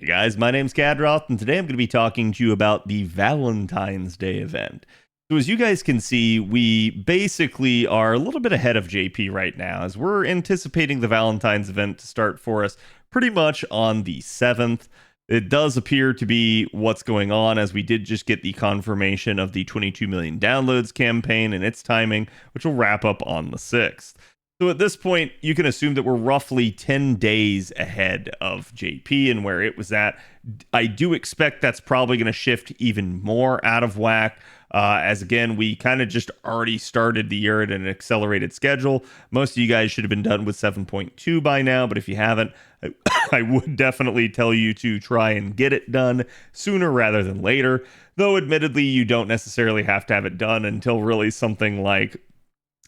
Hey guys, my name's Khadroth, and today I'm going to be talking to you about the Valentine's Day event. So, as you guys can see, we basically are a little bit ahead of JP right now, as we're anticipating the Valentine's event to start for us pretty much on the 7th. It does appear to be what's going on, as we did just get the confirmation of the 22 million downloads campaign and its timing, which will wrap up on the 6th. So at this point, you can assume that we're roughly 10 days ahead of JP and where it was at. I do expect that's probably going to shift even more out of whack, as again, we kind of just already started the year at an accelerated schedule. Most of you guys should have been done with 7.2 by now, but if you haven't, I would definitely tell you to try and get it done sooner rather than later. Though admittedly, you don't necessarily have to have it done until really something like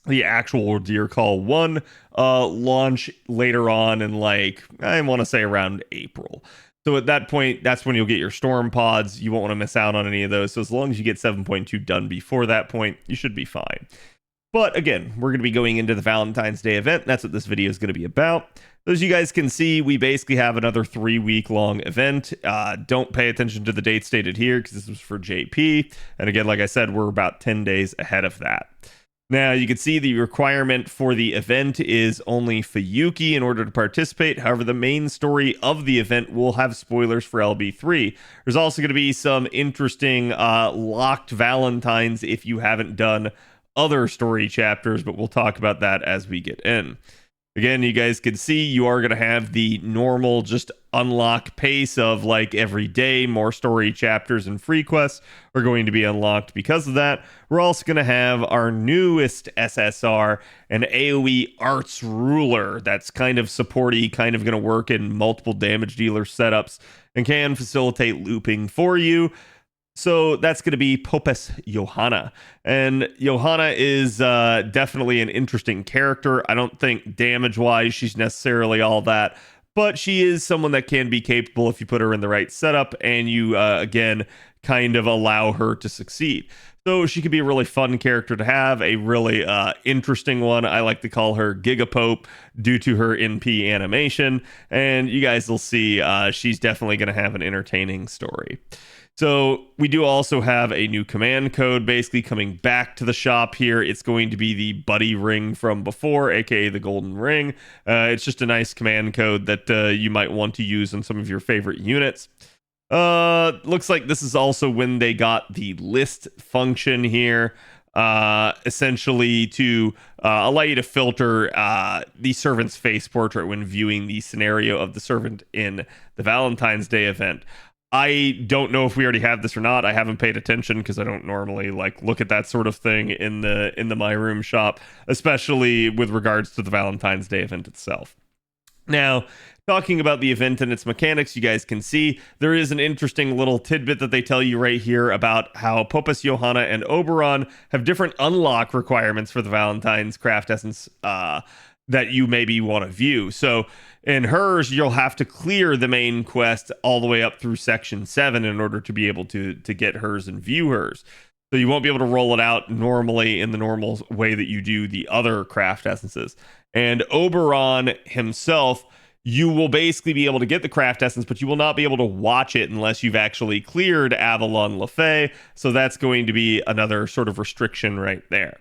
the actual Deer Call 1 launch later on in, like, I want to say around April. So at that point, that's when you'll get your storm pods. You won't want to miss out on any of those. So as long as you get 7.2 done before that point, you should be fine. But again, we're going to be going into the Valentine's Day event. That's what this video is going to be about. As you guys can see, we basically have another 3-week-long event. Don't pay attention to the date stated here because this was for JP. And again, like I said, we're about 10 days ahead of that. Now, you can see the requirement for the event is only Fuyuki in order to participate. However, the main story of the event will have spoilers for LB3. There's also going to be some interesting locked Valentines if you haven't done other story chapters, but we'll talk about that as we get in. Again, you guys can see you are going to have the normal just unlock pace of, like, every day. More story chapters and free quests are going to be unlocked because of that. We're also going to have our newest SSR, an AoE Arts Ruler that's kind of supporty, kind of going to work in multiple damage dealer setups and can facilitate looping for you. So that's going to be Popes Johanna. And Johanna is definitely an interesting character. I don't think damage-wise she's necessarily all that, but she is someone that can be capable if you put her in the right setup and you, again, kind of allow her to succeed. So she could be a really fun character to have, a really interesting one. I like to call her Gigapope due to her NP animation. And you guys will see she's definitely going to have an entertaining story. So we do also have a new command code basically coming back to the shop here. It's going to be the buddy ring from before, aka the golden ring. It's just a nice command code that you might want to use on some of your favorite units. Looks like this is also when they got the list function here, essentially to allow you to filter the servant's face portrait when viewing the scenario of the servant in the Valentine's Day event. I don't know if we already have this or not. I haven't paid attention because I don't normally look at that sort of thing in the My Room shop, especially with regards to the Valentine's Day event itself. Now, talking about the event and its mechanics, you guys can see there is an interesting little tidbit that they tell you right here about how Popes Johanna and Oberon have different unlock requirements for the Valentine's Craft Essence that you maybe want to view. So in hers, you'll have to clear the main quest all the way up through section 7 in order to be able to get hers and view hers. So you won't be able to roll it out normally in the normal way that you do the other craft essences. And Oberon himself, you will basically be able to get the craft essence, but you will not be able to watch it unless you've actually cleared Avalon Lefay. So that's going to be another sort of restriction right there.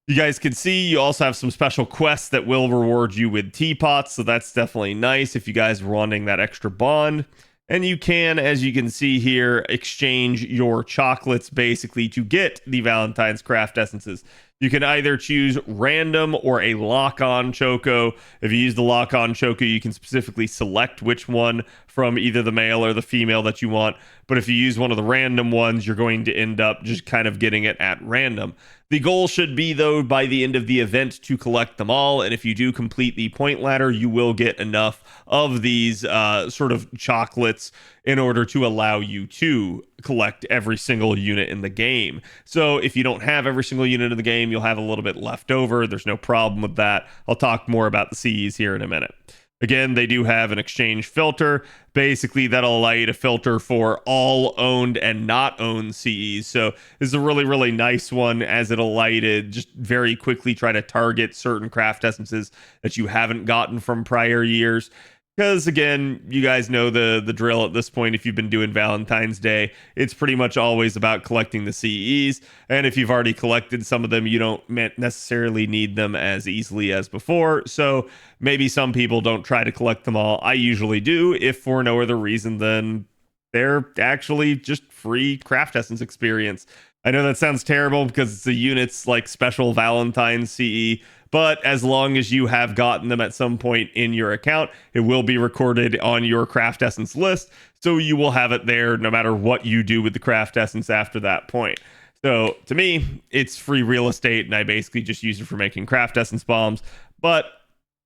You guys can see you also have some special quests that will reward you with teapots, so that's definitely nice if you guys are wanting that extra bond. And you can, as you can see here, exchange your chocolates basically to get the Valentine's Craft Essences. You can either choose random or a lock-on Choco. If you use the lock-on Choco, you can specifically select which one from either the male or the female that you want. But if you use one of the random ones, you're going to end up just kind of getting it at random. The goal should be, though, by the end of the event to collect them all. And if you do complete the point ladder, you will get enough of these sort of chocolates in order to allow you to collect every single unit in the game. So if you don't have every single unit in the game, you'll have a little bit left over. There's no problem with that. I'll talk more about the CEs here in a minute. Again, they do have an exchange filter. Basically, that'll allow you to filter for all owned and not owned CEs. So this is a really, really nice one, as it'll allow you to just very quickly try to target certain craft essences that you haven't gotten from prior years. Because again, you guys know the drill at this point. If you've been doing Valentine's Day, it's pretty much always about collecting the CEs. And if you've already collected some of them, you don't necessarily need them as easily as before. So maybe some people don't try to collect them all. I usually do, if for no other reason than they're actually just free craft essence experience. I know that sounds terrible because it's a unit's like special Valentine's CE, but as long as you have gotten them at some point in your account, it will be recorded on your craft essence list. So you will have it there no matter what you do with the craft essence after that point. So to me, it's free real estate, and I basically just use it for making craft essence bombs. But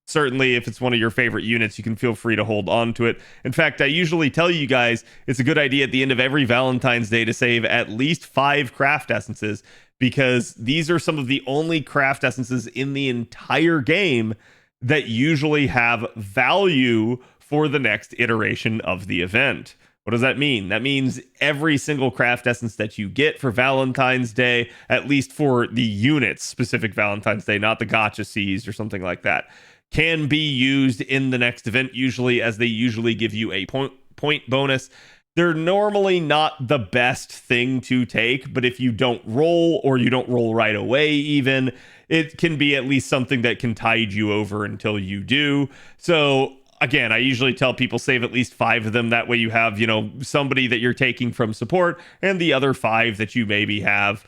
certainly, if it's one of your favorite units, you can feel free to hold on to it. In fact, I usually tell you guys it's a good idea at the end of every Valentine's Day to save at least 5 craft essences, because these are some of the only craft essences in the entire game that usually have value for the next iteration of the event. What does that mean? That means every single craft essence that you get for Valentine's Day, at least for the units specific Valentine's Day, not the gotcha Cs or something like that, can be used in the next event, usually, as they usually give you a point bonus. They're normally not the best thing to take, but if you don't roll, or you don't roll right away even, it can be at least something that can tide you over until you do. So again, I usually tell people save at least 5 of them. That way you have, somebody that you're taking from support, and the other 5 that you maybe have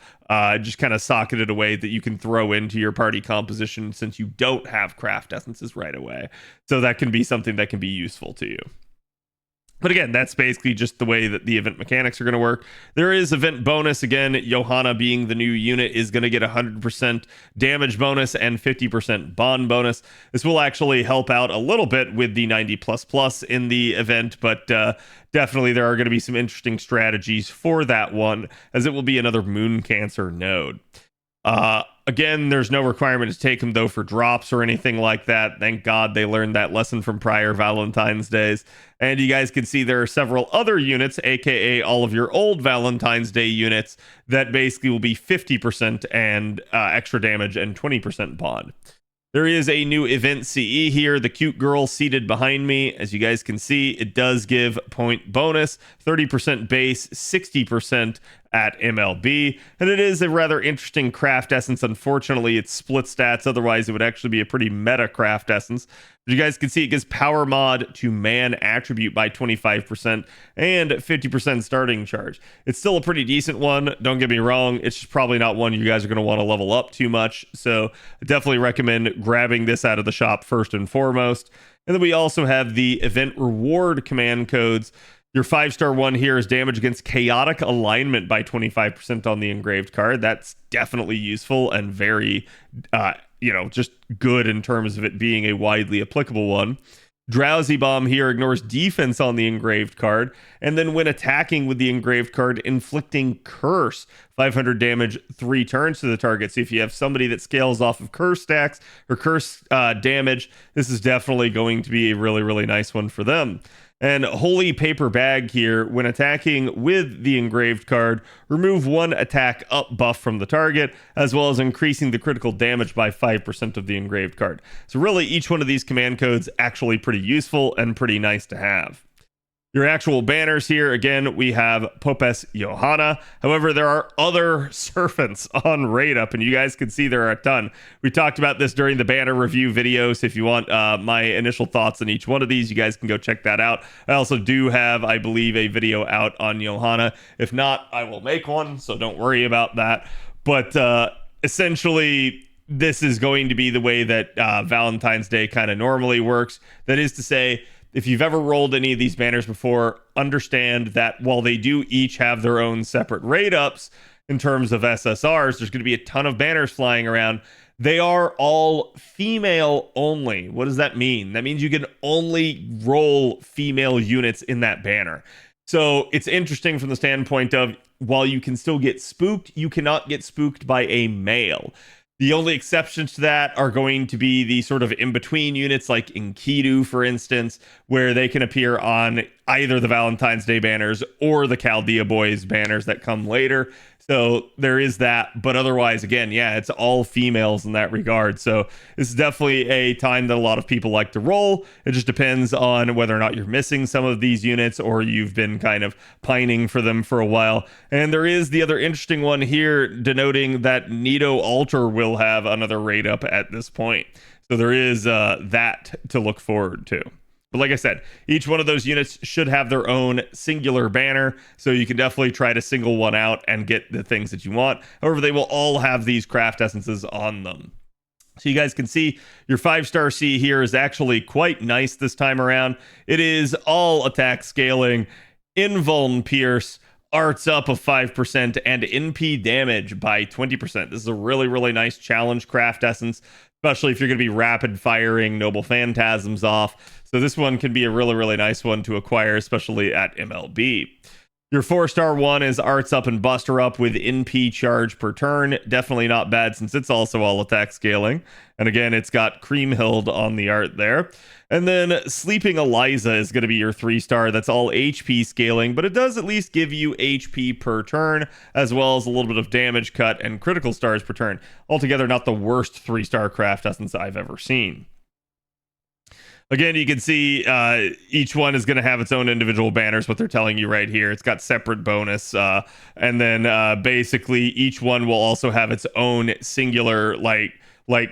just kind of socketed away that you can throw into your party composition, since you don't have craft essences right away. So that can be something that can be useful to you. But again, that's basically just the way that the event mechanics are going to work. There is event bonus. Again, Johanna, being the new unit, is going to get 100% damage bonus and 50% bond bonus. This will actually help out a little bit with the 90++ in the event, but definitely there are going to be some interesting strategies for that one, as it will be another Moon Cancer node. Again, there's no requirement to take them, though, for drops or anything like that. Thank God they learned that lesson from prior Valentine's Days. And you guys can see there are several other units, aka all of your old Valentine's Day units, that basically will be 50% and extra damage and 20% bond. There is a new event CE here, the cute girl seated behind me. As you guys can see, it does give point bonus, 30% base, 60% at MLB, and it is a rather interesting craft essence. Unfortunately, it's split stats, otherwise it would actually be a pretty meta craft essence. But you guys can see it gives power mod to man attribute by 25% and 50% starting charge. It's still a pretty decent one, don't get me wrong. It's just probably not one you guys are going to want to level up too much, so I definitely recommend grabbing this out of the shop first and foremost. And then we also have the event reward command codes. Your 5-star one here is damage against chaotic alignment by 25% on the engraved card. That's definitely useful and very, just good in terms of it being a widely applicable one. Drowsy Bomb here ignores defense on the engraved card, and then when attacking with the engraved card, inflicting curse, 500 damage 3 turns to the target. So if you have somebody that scales off of curse stacks or curse damage, this is definitely going to be a really, really nice one for them. And Holy Paper Bag here, when attacking with the engraved card, remove 1 attack up buff from the target, as well as increasing the critical damage by 5% of the engraved card. So really, each one of these command codes actually pretty useful and pretty nice to have. Your actual banners here, again, we have Popes Johanna. However, there are other serpents on Raid Up, and you guys can see there are a ton. We talked about this during the banner review video, so if you want my initial thoughts on each one of these, you guys can go check that out. I also do have, I believe, a video out on Johanna. If not, I will make one, so don't worry about that. But essentially, this is going to be the way that Valentine's Day kind of normally works. That is to say, if you've ever rolled any of these banners before, understand that while they do each have their own separate raid ups in terms of SSRs, there's going to be a ton of banners flying around. They are all female only. What does that mean? That means you can only roll female units in that banner. So it's interesting from the standpoint of, while you can still get spooked, you cannot get spooked by a male. The only exceptions to that are going to be the sort of in-between units like Enkidu, for instance, where they can appear on either the Valentine's Day banners or the Chaldea Boys banners that come later. So there is that, but otherwise, again, yeah, it's all females in that regard. So this is definitely a time that a lot of people like to roll. It just depends on whether or not you're missing some of these units or you've been kind of pining for them for a while. And there is the other interesting one here denoting that Nido Altar will have another raid up at this point. So there is that to look forward to. But like I said, each one of those units should have their own singular banner, so you can definitely try to single one out and get the things that you want. However, they will all have these craft essences on them. So you guys can see your 5-star C here is actually quite nice this time around. It is all attack scaling, invuln pierce, arts up of 5%, and NP damage by 20%. This is a really, really nice challenge craft essence, especially if you're going to be rapid firing Noble Phantasms off. So this one can be a really, really nice one to acquire, especially at MLB. Your 4-star one is Arts Up and Buster Up with NP charge per turn. Definitely not bad since it's also all attack scaling. And again, it's got Creamhild on the art there. And then Sleeping Eliza is going to be your 3-star. That's all HP scaling, but it does at least give you HP per turn, as well as a little bit of damage cut and critical stars per turn. Altogether, not the worst 3-star craft essence I've ever seen. Again, you can see each one is going to have its own individual banners, what they're telling you right here. It's got separate bonus. And then basically each one will also have its own singular, like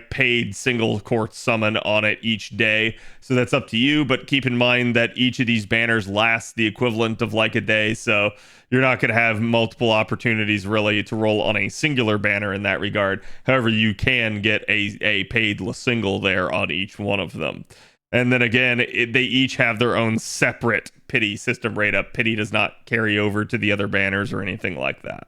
paid single court summon on it each day. So that's up to you. But keep in mind that each of these banners lasts the equivalent of like a day. So you're not going to have multiple opportunities really to roll on a singular banner in that regard. However, you can get a paid single there on each one of them. And then again, they each have their own separate pity system rate up. Pity does not carry over to the other banners or anything like that.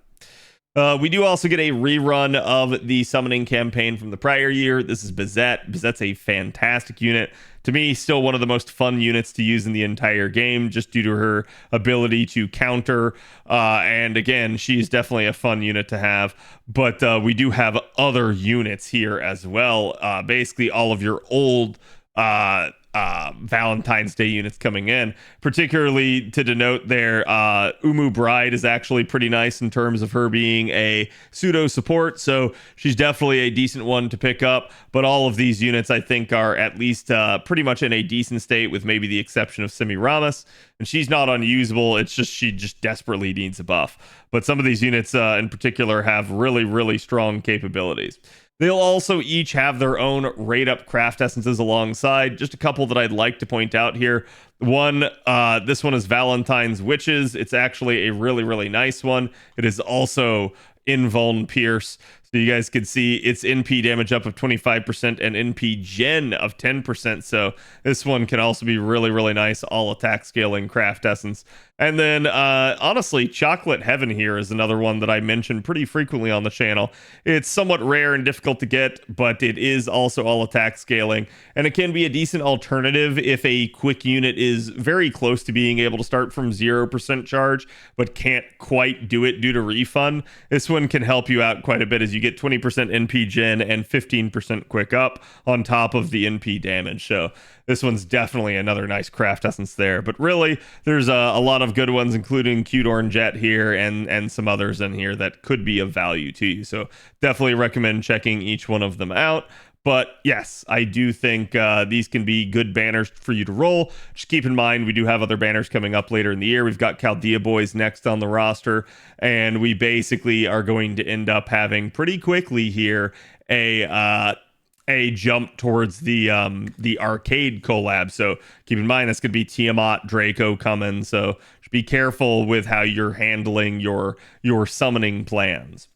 We do also get a rerun of the summoning campaign from the prior year. This is Bizette. Bizette's a fantastic unit. To me, still one of the most fun units to use in the entire game, just due to her ability to counter. And again, she's definitely a fun unit to have. But we do have other units here as well. Basically, all of your old Valentine's Day units coming in, particularly to denote there, Umu Bride is actually pretty nice in terms of her being a pseudo support, so she's definitely a decent one to pick up. But all of these units I think are at least pretty much in a decent state, with maybe the exception of Semiramis, and she's not unusable. It's just she just desperately needs a buff. But some of these units in particular have really, really strong capabilities. They'll also each have their own rate-up craft essences alongside. Just a couple that I'd like to point out here. One, this one is Valentine's Witches. It's actually a really, really nice one. It is also invuln pierce. So you guys can see its NP damage up of 25% and NP gen of 10%. So this one can also be really, really nice, all attack scaling craft essence. And then honestly, Chocolate Heaven here is another one that I mention pretty frequently on the channel. It's somewhat rare and difficult to get, but it is also all attack scaling. And it can be a decent alternative if a quick unit is very close to being able to start from 0% charge, but can't quite do it due to refund. This one can help you out quite a bit, as you get 20% NP gen and 15% quick up on top of the NP damage. So this one's definitely another nice craft essence there. But really, there's a lot of good ones, including Qdorn Jet here and some others in here that could be of value to you. So definitely recommend checking each one of them out. But yes, I do think these can be good banners for you to roll. Just keep in mind, we do have other banners coming up later in the year. We've got Chaldea Boys next on the roster, and we basically are going to end up having pretty quickly here a jump towards the arcade collab. So keep in mind, that's going to be Tiamat, Draco coming. So just be careful with how you're handling your summoning plans.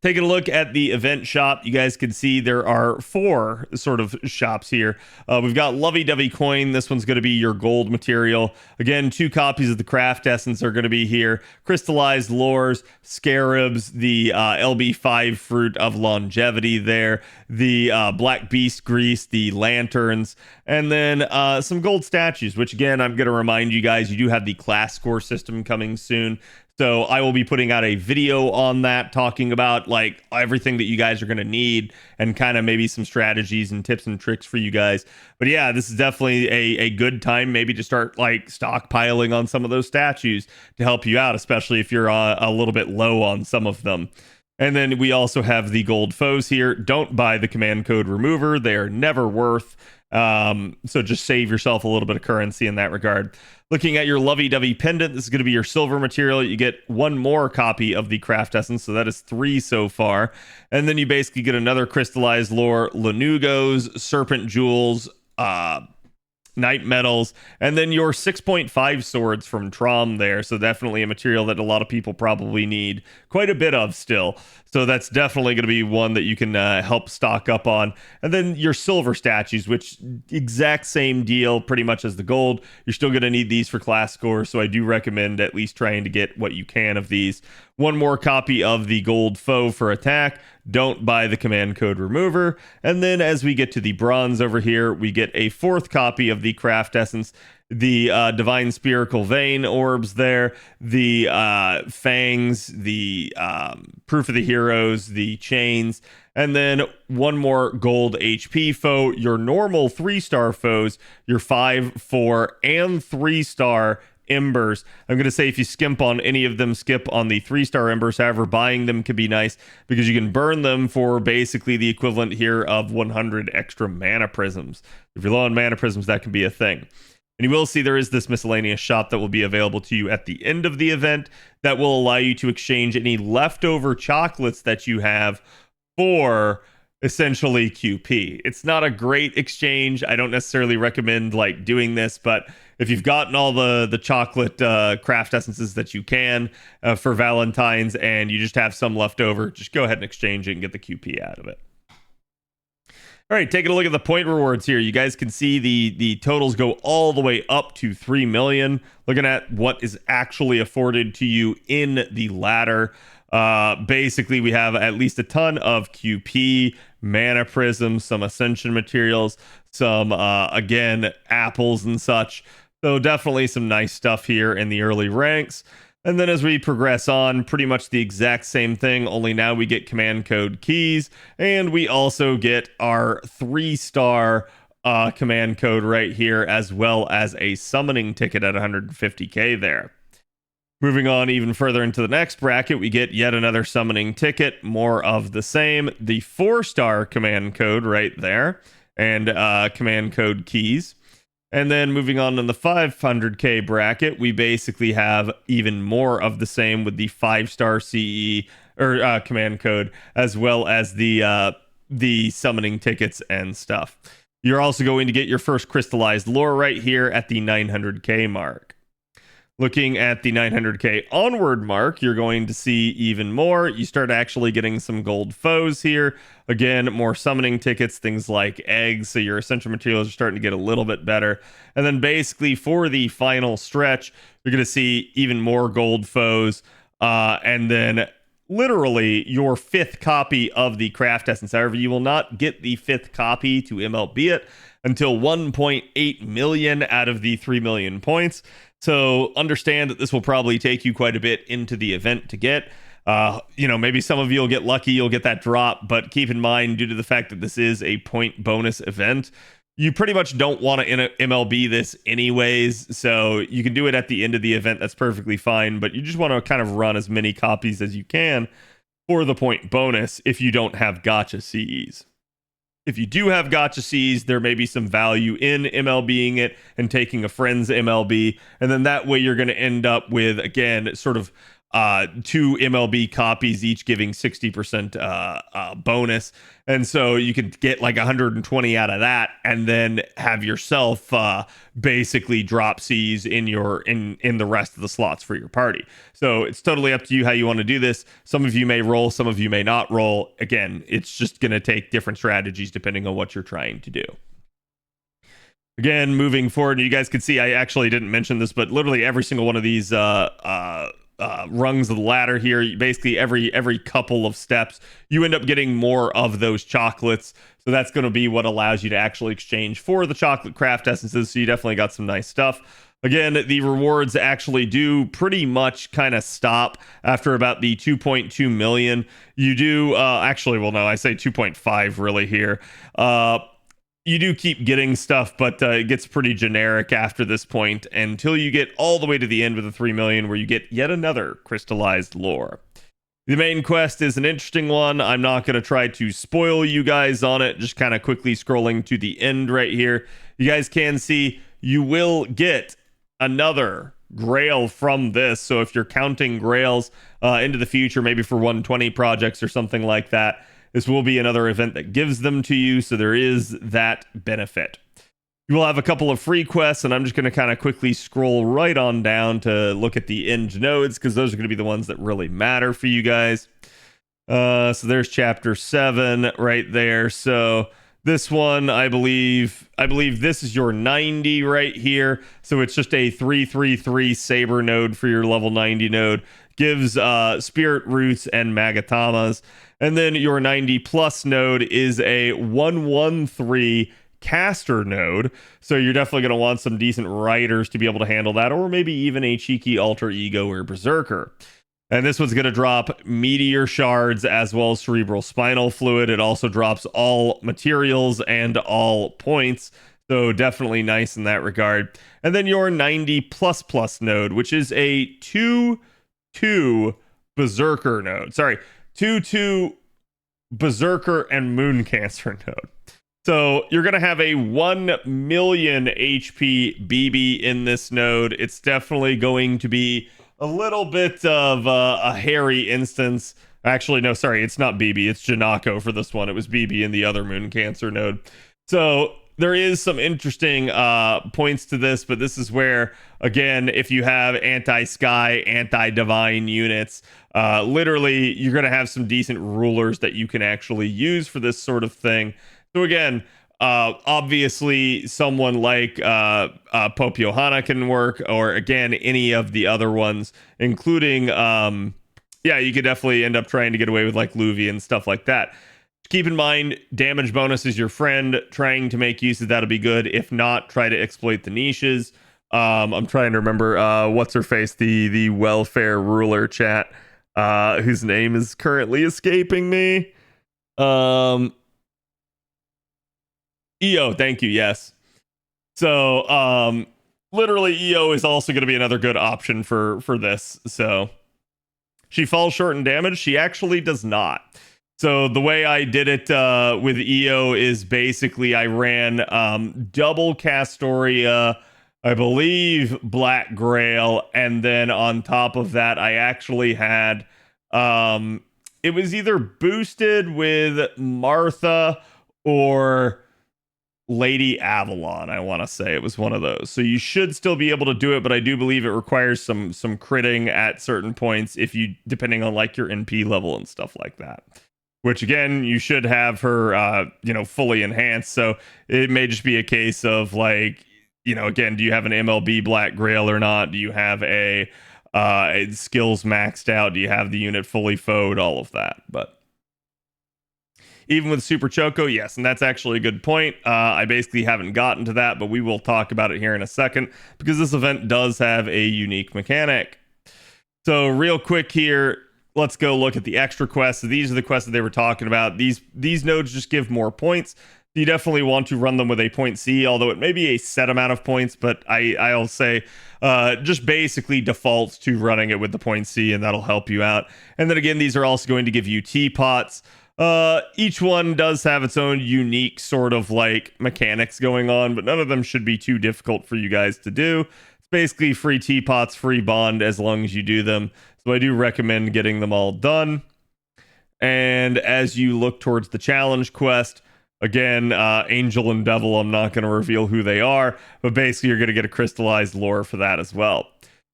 Taking a look at the event shop, you guys can see there are 4 sort of shops here. We've got Lovey Dovey Coin. This one's going to be your gold material. Again, 2 copies of the craft essence are going to be here. Crystallized Lures, Scarabs, the LB5 Fruit of Longevity there, the Black Beast Grease, the Lanterns, and then some gold statues, which again, I'm going to remind you guys, you do have the class score system coming soon. So I will be putting out a video on that, talking about like everything that you guys are going to need and kind of maybe some strategies and tips and tricks for you guys. But yeah, this is definitely a good time maybe to start like stockpiling on some of those statues to help you out, especially if you're a little bit low on some of them. And then we also have the gold foes here. Don't buy the command code remover. They are never worth. So just save yourself a little bit of currency in that regard. Looking at your lovey-dovey pendant, this is going to be your silver material. You get one more copy of the craft essence, so that is 3 so far. And then you basically get another crystallized lore, Lanugos, serpent jewels, night metals, and then your 6.5 swords from Trom there. So definitely a material that a lot of people probably need quite a bit of still. So that's definitely going to be one that you can help stock up on. And then your silver statues, which exact same deal pretty much as the gold. You're still going to need these for class scores. So I do recommend at least trying to get what you can of these. One more copy of the gold foe for attack. Don't buy the command code remover. And then as we get to the bronze over here, we get a 4th copy of the craft essence, the divine spherical vein orbs there, the fangs, the proof of the heroes, the chains, and then one more gold HP foe, your normal 3-star foes, your 5, 4, and 3-star embers. I'm going to say if you skimp on any of them, skip on the 3-star embers. However, buying them could be nice because you can burn them for basically the equivalent here of 100 extra mana prisms. If you're low on mana prisms, that can be a thing. And you will see there is this miscellaneous shop that will be available to you at the end of the event that will allow you to exchange any leftover chocolates that you have for essentially QP. It's not a great exchange. I don't necessarily recommend like doing this, but if you've gotten all the chocolate craft essences that you can for Valentines and you just have some left over, just go ahead and exchange it and get the QP out of it. All right, taking a look at the point rewards here. You guys can see the totals go all the way up to 3 million. Looking at what is actually afforded to you in the ladder. Basically, we have at least a ton of QP, mana prisms, some ascension materials, some, again, apples and such. So definitely some nice stuff here in the early ranks. And then as we progress on, pretty much the exact same thing, only now we get command code keys, and we also get our 3-star command code right here, as well as a summoning ticket at 150k there. Moving on even further into the next bracket, we get yet another summoning ticket, more of the same, the 4-star command code right there, and command code keys. And then moving on in the 500k bracket, we basically have even more of the same with the 5-star CE or command code, as well as the summoning tickets and stuff. You're also going to get your first crystallized lore right here at the 900k mark. Looking at the 900k onward mark, you're going to see even more. You start actually getting some gold foes here. Again, more summoning tickets, things like eggs. So your essential materials are starting to get a little bit better. And then basically for the final stretch, you're going to see even more gold foes. And then literally your 5th copy of the craft essence. However, you will not get the 5th copy to MLB it until 1.8 million out of the 3 million points. So understand that this will probably take you quite a bit into the event to get. Maybe some of you will get lucky, you'll get that drop, but keep in mind, due to the fact that this is a point bonus event, you pretty much don't want to MLB this anyways. So you can do it at the end of the event. That's perfectly fine, but you just want to kind of run as many copies as you can for the point bonus if you don't have gotcha CEs. If you do have gotcha Cs, there may be some value in MLBing it and taking a friend's MLB. And then that way you're going to end up with, again, sort of 2 MLB copies, each giving 60% bonus. And so you can get like 120 out of that and then have yourself basically drop Cs in the rest of the slots for your party. So it's totally up to you how you want to do this. Some of you may roll, some of you may not roll. Again, it's just going to take different strategies depending on what you're trying to do. Again, moving forward, you guys can see I actually didn't mention this, but literally every single one of these rungs of the ladder here, basically every couple of steps, you end up getting more of those chocolates. So that's going to be what allows you to actually exchange for the chocolate craft essences. So you definitely got some nice stuff. Again, the rewards actually do pretty much kind of stop after about the 2.2 million. You do actually, well, no, I say 2.5 really here. You do keep getting stuff, but it gets pretty generic after this point until you get all the way to the end with the 3 million, where you get yet another crystallized lore. The main quest is an interesting one. I'm not going to try to spoil you guys on it, just kind of quickly scrolling to the end right here. You guys can see you will get another grail from this. So if you're counting grails into the future, maybe for 120 projects or something like that, this will be another event that gives them to you. So there is that benefit. You will have a couple of free quests, and I'm just going to kind of quickly scroll right on down to look at the end nodes, because those are going to be the ones that really matter for you guys. So there's chapter 7 right there. So this one, I believe this is your 90 right here. So it's just a 333 saber node for your level 90 node. Gives spirit roots and magatamas. And then your 90 plus node is a 113 caster node, so you're definitely going to want some decent riders to be able to handle that, or maybe even a cheeky alter ego or berserker. And this one's going to drop meteor shards as well as cerebral spinal fluid. It also drops all materials and all points, so definitely nice in that regard. And then your 90 plus plus node, which is a 2-2 berserker node. Sorry, 2-2 berserker and moon cancer node. So you're going to have a 1 million HP BB in this node. It's definitely going to be a little bit of a hairy instance. Actually, no, sorry, it's not BB. It's Janako for this one. It was BB in the other moon cancer node. So there is some interesting points to this, but this is where, again, if you have anti-sky, anti-divine units, literally you're going to have some decent rulers that you can actually use for this sort of thing. So again, obviously someone like Pope Johanna can work, or again, any of the other ones, including, you could definitely end up trying to get away with like Luvi and stuff like that. Keep in mind, damage bonus is your friend. Trying to make use of that'll be good. If not, try to exploit the niches. I'm trying to remember what's her face, the welfare ruler chat, whose name is currently escaping me. EO, thank you, yes. So literally EO is also going to be another good option for this. So she falls short in damage. She actually does not. So the way I did it with EO is basically I ran double Castoria, I believe Black Grail, and then on top of that I actually had it was either boosted with Martha or Lady Avalon, I want to say. It was one of those. So you should still be able to do it, but I do believe it requires some critting at certain points, if you, depending on like your NP level and stuff like that. Which again, you should have her fully enhanced. So it may just be a case of like, again, do you have an MLB Black Grail or not? Do you have a skills maxed out? Do you have the unit fully foed? All of that. But even with Super Choco, yes, and that's actually a good point. I basically haven't gotten to that, but we will talk about it here in a second, because this event does have a unique mechanic. So real quick here, let's go look at the extra quests. So these are the quests that they were talking about. These nodes just give more points. You definitely want to run them with a point C, although it may be a set amount of points, but I'll say just basically default to running it with the point C, and that'll help you out. And then again, these are also going to give you teapots. Each one does have its own unique sort of like mechanics going on, but none of them should be too difficult for you guys to do. It's basically free teapots, free bond as long as you do them. So I do recommend getting them all done. And as you look towards the challenge quest, again, Angel and Devil, I'm not going to reveal who they are, but basically you're going to get a crystallized lore for that as well.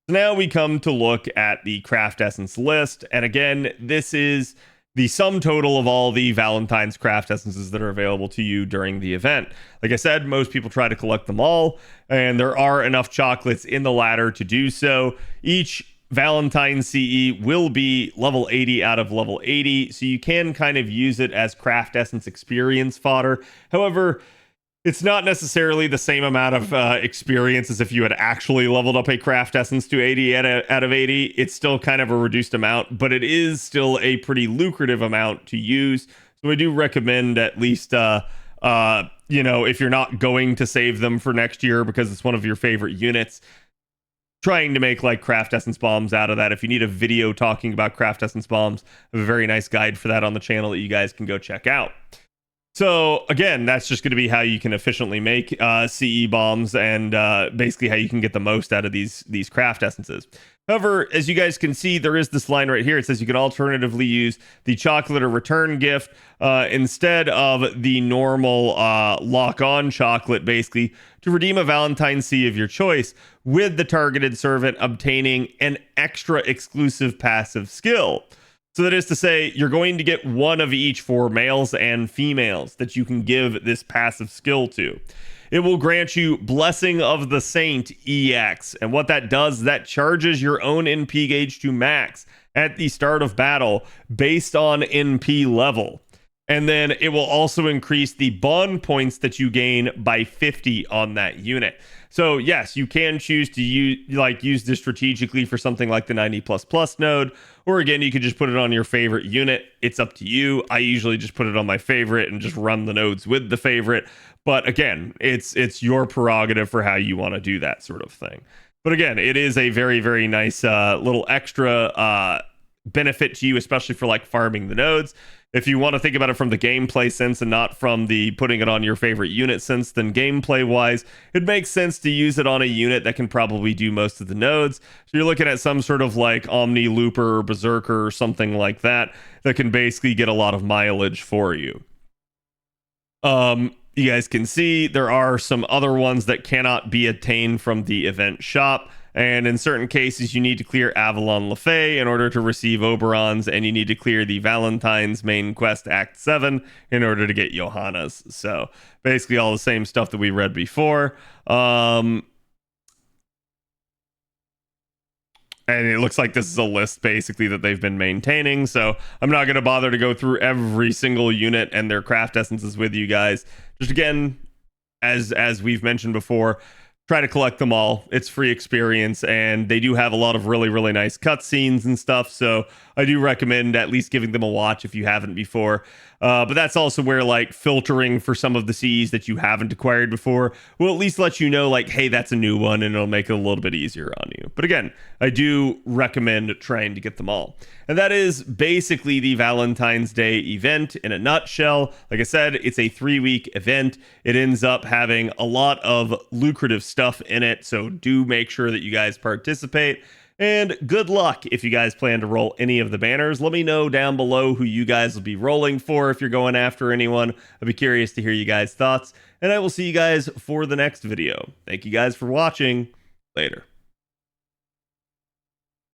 So now we come to look at the craft essence list. And again, this is the sum total of all the Valentine's craft essences that are available to you during the event. Like I said, most people try to collect them all, and there are enough chocolates in the ladder to do so. Each Valentine CE will be level 80 out of level 80, so you can kind of use it as craft essence experience fodder. However, It's not necessarily the same amount of experience as if you had actually leveled up a craft essence to 80 out of 80. It's still kind of a reduced amount, but it is still a pretty lucrative amount to use. So I do recommend at least, if you're not going to save them for next year because it's one of your favorite units, trying to make like craft essence bombs out of that. If you need a video talking about craft essence bombs, I have a very nice guide for that on the channel that you guys can go check out. So again, that's just going to be how you can efficiently make CE bombs and basically how you can get the most out of these craft essences. However, as you guys can see, there is this line right here. It says you can alternatively use the chocolate or return gift instead of the normal lock-on chocolate, basically, to redeem a Valentine's C of your choice, with the targeted servant obtaining an extra exclusive passive skill. So that is to say, you're going to get one of each for males and females that you can give this passive skill to. It will grant you Blessing of the Saint EX. And what that does, that charges your own NP gauge to max at the start of battle based on NP level. And then it will also increase the bond points that you gain by 50 on that unit. So yes, you can choose to use this strategically for something like the 90++ node, or again, you could just put it on your favorite unit. It's up to you. I usually just put it on my favorite and just run the nodes with the favorite. But again, it's your prerogative for how you want to do that sort of thing. But again, it is a very, very nice little extra benefit to you, especially for like farming the nodes. If you want to think about it from the gameplay sense and not from the putting it on your favorite unit sense, then gameplay wise, it makes sense to use it on a unit that can probably do most of the nodes. So you're looking at some sort of like Omni Looper or Berserker or something like that that can basically get a lot of mileage for you. You guys can see there are some other ones that cannot be attained from the event shop. And in certain cases, you need to clear Avalon Lefay in order to receive Oberons, and you need to clear the Valentines main quest Act 7 in order to get Johanna's. So basically all the same stuff that we read before. And it looks like this is a list basically that they've been maintaining. So I'm not going to bother to go through every single unit and their craft essences with you guys. Just again, as we've mentioned before, try to collect them all. It's free experience, and they do have a lot of really, really nice cutscenes and stuff. So I do recommend at least giving them a watch if you haven't before. But that's also where like filtering for some of the Cs that you haven't acquired before will at least let you know like, hey, that's a new one, and it'll make it a little bit easier on you. But again, I do recommend trying to get them all. And that is basically the Valentine's Day event in a nutshell. Like I said, it's a 3-week event. It ends up having a lot of lucrative stuff in it. So do make sure that you guys participate. And good luck if you guys plan to roll any of the banners. Let me know down below who you guys will be rolling for if you're going after anyone. I'd be curious to hear you guys' thoughts. And I will see you guys for the next video. Thank you guys for watching. Later.